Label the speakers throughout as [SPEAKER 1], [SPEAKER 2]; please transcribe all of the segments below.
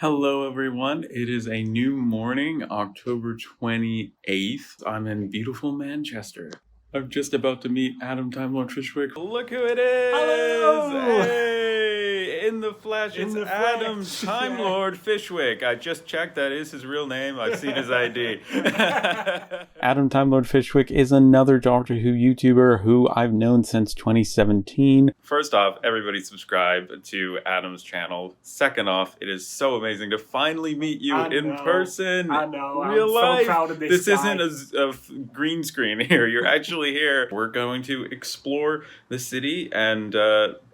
[SPEAKER 1] Hello, everyone. It is a new morning, October 28th. I'm in beautiful Manchester. I'm just about to meet Adam Time Lord Fishwick. Look who it is!
[SPEAKER 2] Hello!
[SPEAKER 1] Hey! In the flesh, it's Adam Time Lord Fishwick. I just checked, that is his real name. I've seen his ID. Adam Time Lord Fishwick is another Doctor Who YouTuber who I've known since 2017. First off, everybody subscribe to Adam's channel. Second off, it is so amazing to finally meet you in person.
[SPEAKER 2] I know.
[SPEAKER 1] Real
[SPEAKER 2] I'm
[SPEAKER 1] life.
[SPEAKER 2] so proud of this guy.
[SPEAKER 1] Isn't a green screen here. You're actually here. We're going to explore the city and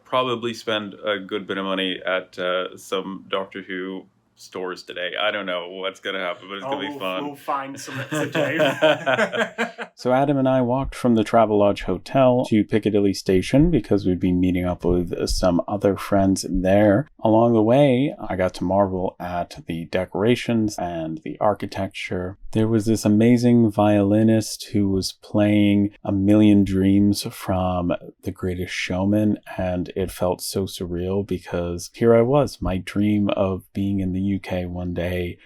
[SPEAKER 1] probably spend a good bit of money at some Doctor Who stores today. I don't know what's going to happen, but it's going to be fun.
[SPEAKER 2] We'll find something to do.
[SPEAKER 1] So Adam and I walked from the Travelodge Hotel to Piccadilly Station because we'd been meeting up with some other friends there. Along the way, I got to marvel at the decorations and the architecture. There was this amazing violinist who was playing A Million Dreams from The Greatest Showman, and it felt so surreal because here I was, my dream of being in the UK one day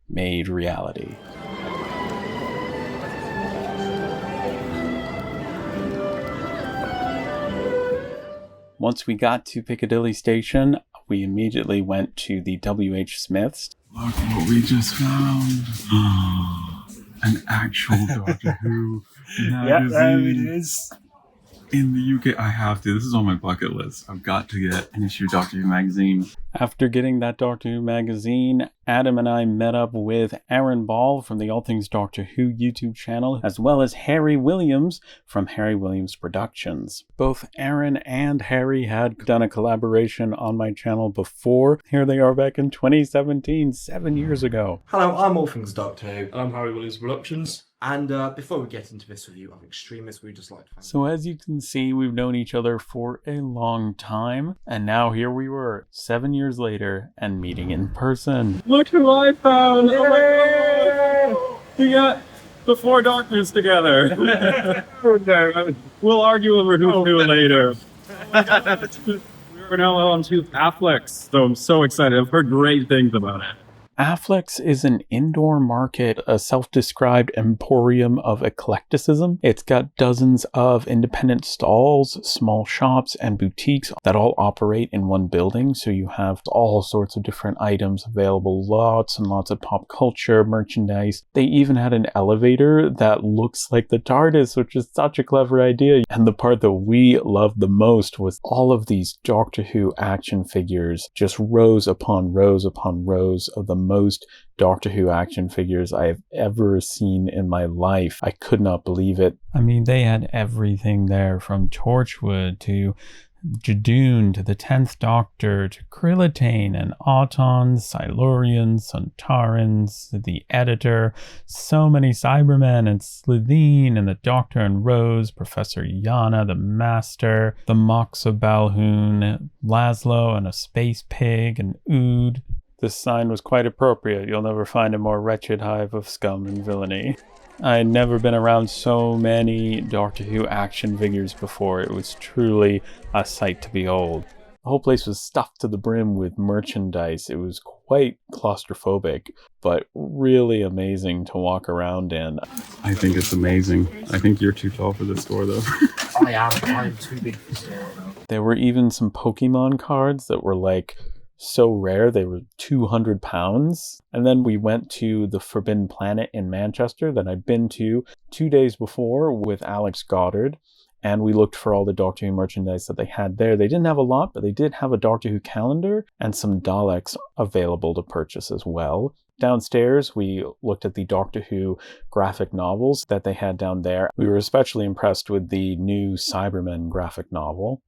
[SPEAKER 1] made reality. Once we got to Piccadilly Station, we immediately went to the W.H. Smith's. Look what we just found. An actual Doctor Who magazine.
[SPEAKER 2] Yep, there it is.
[SPEAKER 1] In the UK, I have to. This is on my bucket list. I've got to get an issue of Doctor Who magazine. After getting that Doctor Who magazine, Adam and I met up with Aaron Ball from the All Things Doctor Who YouTube channel, as well as Harry Williams from Harry Williams Productions. Both Aaron and Harry had done a collaboration on my channel before. Here they are back in 2017, 7 years ago.
[SPEAKER 3] Hello, I'm All Things Doctor Who.
[SPEAKER 4] I'm Harry Williams Productions.
[SPEAKER 3] And before we get into this review of Extremis, we'd just like to thank
[SPEAKER 1] So as you can see, we've known each other for a long time, and now here we were, 7 years later, and meeting in person. Look who I found! Oh my God! We got the four doctors together. We'll argue over who later. We're now on to Afflecks, so I'm so excited. I've heard great things about it. Afflecks is an indoor market, a self-described emporium of eclecticism. It's got dozens of independent stalls, small shops, and boutiques that all operate in one building. So you have all sorts of different items available, lots and lots of pop culture, merchandise. They even had an elevator that looks like the TARDIS, which is such a clever idea. And the part that we loved the most was all of these Doctor Who action figures, just rows upon rows upon rows of the most Doctor Who action figures I have ever seen in my life. I could not believe it. I mean, they had everything there, from Torchwood to Jadoon to the 10th Doctor to Krillitane and Autons, Silurians, Sontarans, the Editor, so many Cybermen and Slitheen and the Doctor and Rose, Professor Yana, the Master, the Mox of Balhoun, Laszlo and a Space Pig, and Ood. This sign was quite appropriate. You'll never find a more wretched hive of scum and villainy. I had never been around so many Doctor Who action figures before. It was truly a sight to behold. The whole place was stuffed to the brim with merchandise. It was quite claustrophobic, but really amazing to walk around in. I think it's amazing. I think you're too tall for this store, though.
[SPEAKER 3] I'm too big for store.
[SPEAKER 1] There were even some Pokemon cards that were like so rare, they were £200. And then we went to the Forbidden Planet in Manchester that I'd been to 2 days before with Alex Goddard, and we looked for all the Doctor Who merchandise that they had there. They didn't have a lot, but they did have a Doctor Who calendar and some Daleks available to purchase as well. Downstairs, we looked at the Doctor Who graphic novels that they had down there. We were especially impressed with the new Cybermen graphic novel.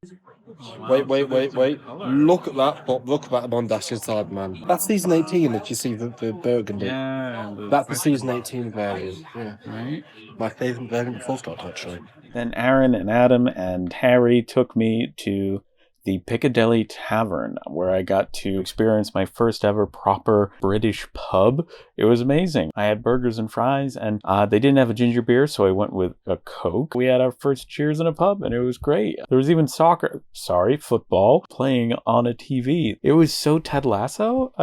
[SPEAKER 5] Wait. Look at that, Bob. Look at that Mondasian side, man. That's season 18 that you see the burgundy.
[SPEAKER 1] Yeah.
[SPEAKER 5] That's the season 18 variant. Yeah.
[SPEAKER 1] Right.
[SPEAKER 5] My favourite variant before Scott, actually.
[SPEAKER 1] Then Aaron and Adam and Harry took me to the Piccadilly Tavern, where I got to experience my first ever proper British pub. It was amazing. I had burgers and fries, and they didn't have a ginger beer, so I went with a Coke. We had our first cheers in a pub, and it was great. There was even football, playing on a TV. It was so Ted Lasso.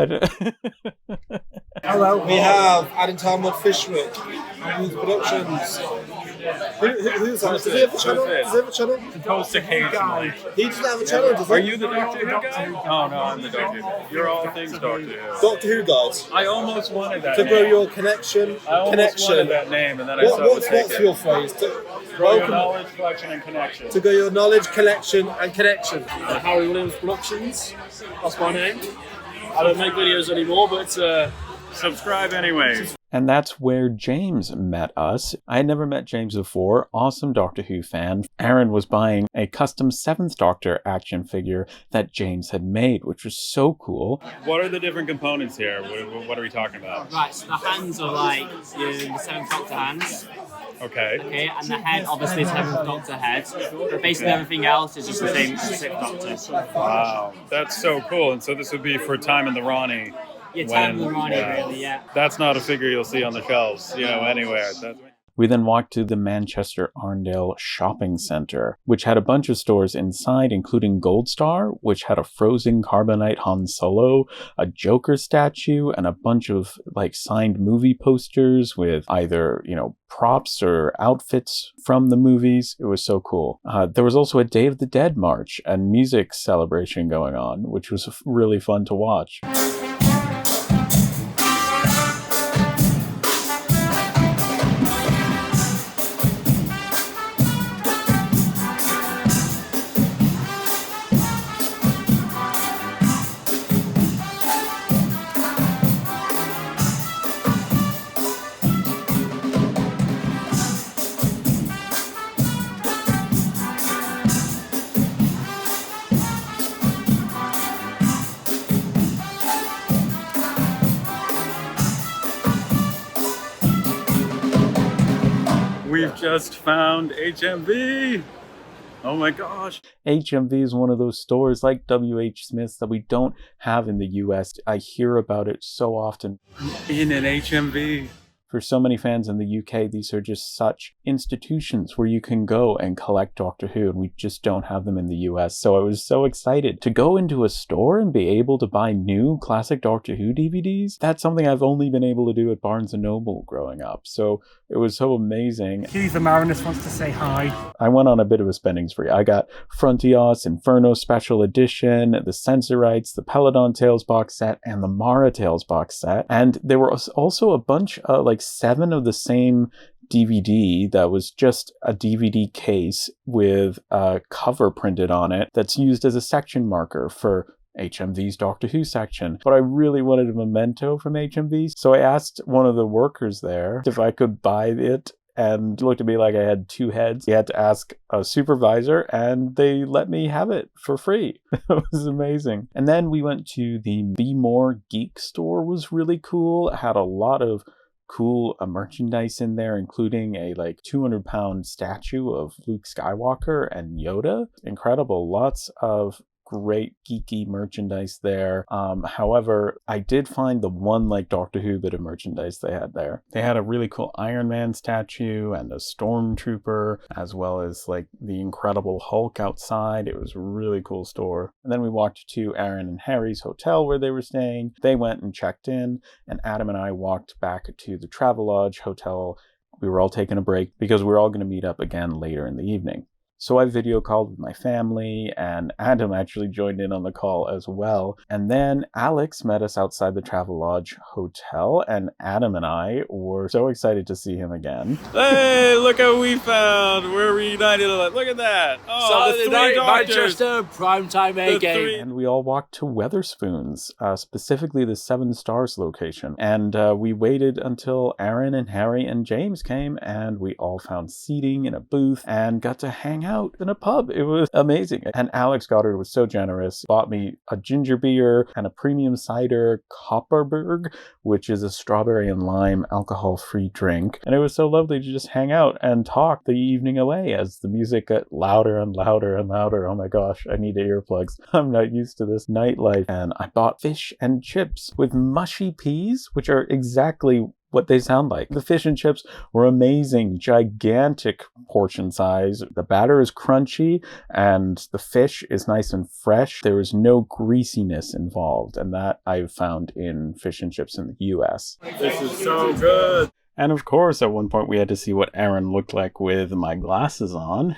[SPEAKER 5] Hello, we have Adam Fishwick, Youth Productions. Who's that? Does he have a channel?
[SPEAKER 2] Post occasionally.
[SPEAKER 5] He doesn't have a channel, does he?
[SPEAKER 2] Are you the Doctor Who guy? Oh, no, I'm the Doctor Who. You're all things Doctor Who.
[SPEAKER 5] Doctor Who guys?
[SPEAKER 2] I almost wanted that
[SPEAKER 5] To grow
[SPEAKER 2] name.
[SPEAKER 5] your connection.
[SPEAKER 2] I almost wanted that name, and then I saw
[SPEAKER 5] What's your phrase?
[SPEAKER 2] Grow your knowledge, collection, and connection.
[SPEAKER 5] To grow your knowledge, collection, and connection.
[SPEAKER 4] Harry Williams Productions. That's my name. I don't make videos anymore, but
[SPEAKER 2] Subscribe anyway.
[SPEAKER 1] And that's where James met us. I had never met James before. Awesome Doctor Who fan. Aaron was buying a custom 7th Doctor action figure that James had made, which was so cool.
[SPEAKER 2] What are the different components here? What are we talking about?
[SPEAKER 6] Right, so the hands are like the Seventh Doctor hands.
[SPEAKER 2] Okay.
[SPEAKER 6] And the head, obviously, is Seventh Doctor head. But basically, everything else is just the same as the Sixth Doctor.
[SPEAKER 2] Wow, that's so cool. And so this would be for Time and the Ronnie.
[SPEAKER 6] Yeah, Time and the Ronnie, really, yeah.
[SPEAKER 2] That's not a figure you'll see on the shelves, anywhere.
[SPEAKER 1] We then walked to the Manchester Arndale Shopping Centre, which had a bunch of stores inside, including Gold Star, which had a frozen carbonite Han Solo, a Joker statue, and a bunch of signed movie posters with either, props or outfits from the movies. It was so cool. There was also a Day of the Dead march and music celebration going on, which was really fun to watch.
[SPEAKER 2] We've just found HMV. Oh my gosh.
[SPEAKER 1] HMV is one of those stores like WH Smith's that we don't have in the US. I hear about it so often.
[SPEAKER 2] In an HMV.
[SPEAKER 1] For so many fans in the UK, these are just such institutions where you can go and collect Doctor Who, and we just don't have them in the US. So I was so excited to go into a store and be able to buy new classic Doctor Who DVDs. That's something I've only been able to do at Barnes & Noble growing up. So it was so amazing.
[SPEAKER 7] Keith the Marinus wants to say hi.
[SPEAKER 1] I went on a bit of a spending spree. I got Frontios, Inferno Special Edition, the Sensorites, the Peladon Tales box set, and the Mara Tales box set. And there were also a bunch of 7 of the same DVD that was just a DVD case with a cover printed on it that's used as a section marker for HMV's Doctor Who section. But I really wanted a memento from HMV, so I asked one of the workers there if I could buy it, and he looked at me like I had 2 heads. He had to ask a supervisor, and they let me have it for free. It was amazing. And then we went to the More Geek store. Was really cool. It had a lot of cool merchandise in there, including a 200-pound statue of Luke Skywalker and Yoda. Incredible. Lots of great geeky merchandise there. However, I did find the one Doctor Who bit of merchandise they had there. They had a really cool Iron Man statue and a Stormtrooper, as well as the Incredible Hulk outside. It was a really cool store. And then we walked to Aaron and Harry's hotel where they were staying. They went and checked in, and Adam and I walked back to the Travelodge hotel. We were all taking a break because we were all going to meet up again later in the evening. So I video called with my family, and Adam actually joined in on the call as well. And then Alex met us outside the Travelodge hotel, and Adam and I were so excited to see him again.
[SPEAKER 2] Hey, look how we found. We're reunited. Look at that. Oh, the 3 doctors.
[SPEAKER 4] Manchester primetime A game.
[SPEAKER 1] And we all walked to Weatherspoons, specifically the Seven Stars location. And we waited until Aaron and Harry and James came, and we all found seating in a booth and got to hang out out in a pub. It was amazing. And Alex Goddard was so generous, bought me a ginger beer and a premium cider Kopparberg, which is a strawberry and lime alcohol-free drink. And it was so lovely to just hang out and talk the evening away as the music got louder and louder and louder. Oh my gosh, I need earplugs. I'm not used to this nightlife. And I bought fish and chips with mushy peas, which are exactly what they sound like. The fish and chips were amazing, gigantic portion size. The batter is crunchy and the fish is nice and fresh. There is no greasiness involved, and that I've found in fish and chips in the US.
[SPEAKER 2] This is so good.
[SPEAKER 1] And of course, at one point we had to see what Aaron looked like with my glasses on.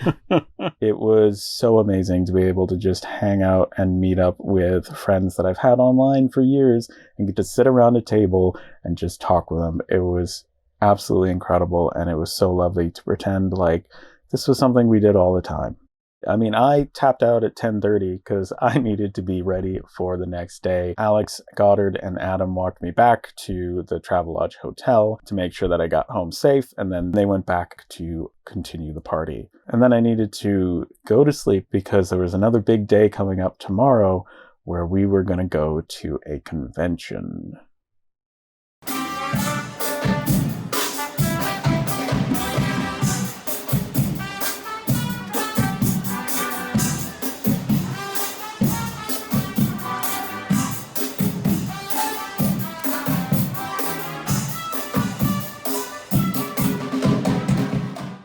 [SPEAKER 1] It was so amazing to be able to just hang out and meet up with friends that I've had online for years and get to sit around a table and just talk with them. It was absolutely incredible, and it was so lovely to pretend like this was something we did all the time. I mean, I tapped out at 10:30 because I needed to be ready for the next day. Alex Goddard and Adam walked me back to the Travelodge Hotel to make sure that I got home safe, and then they went back to continue the party. And then I needed to go to sleep because there was another big day coming up tomorrow where we were going to go to a convention.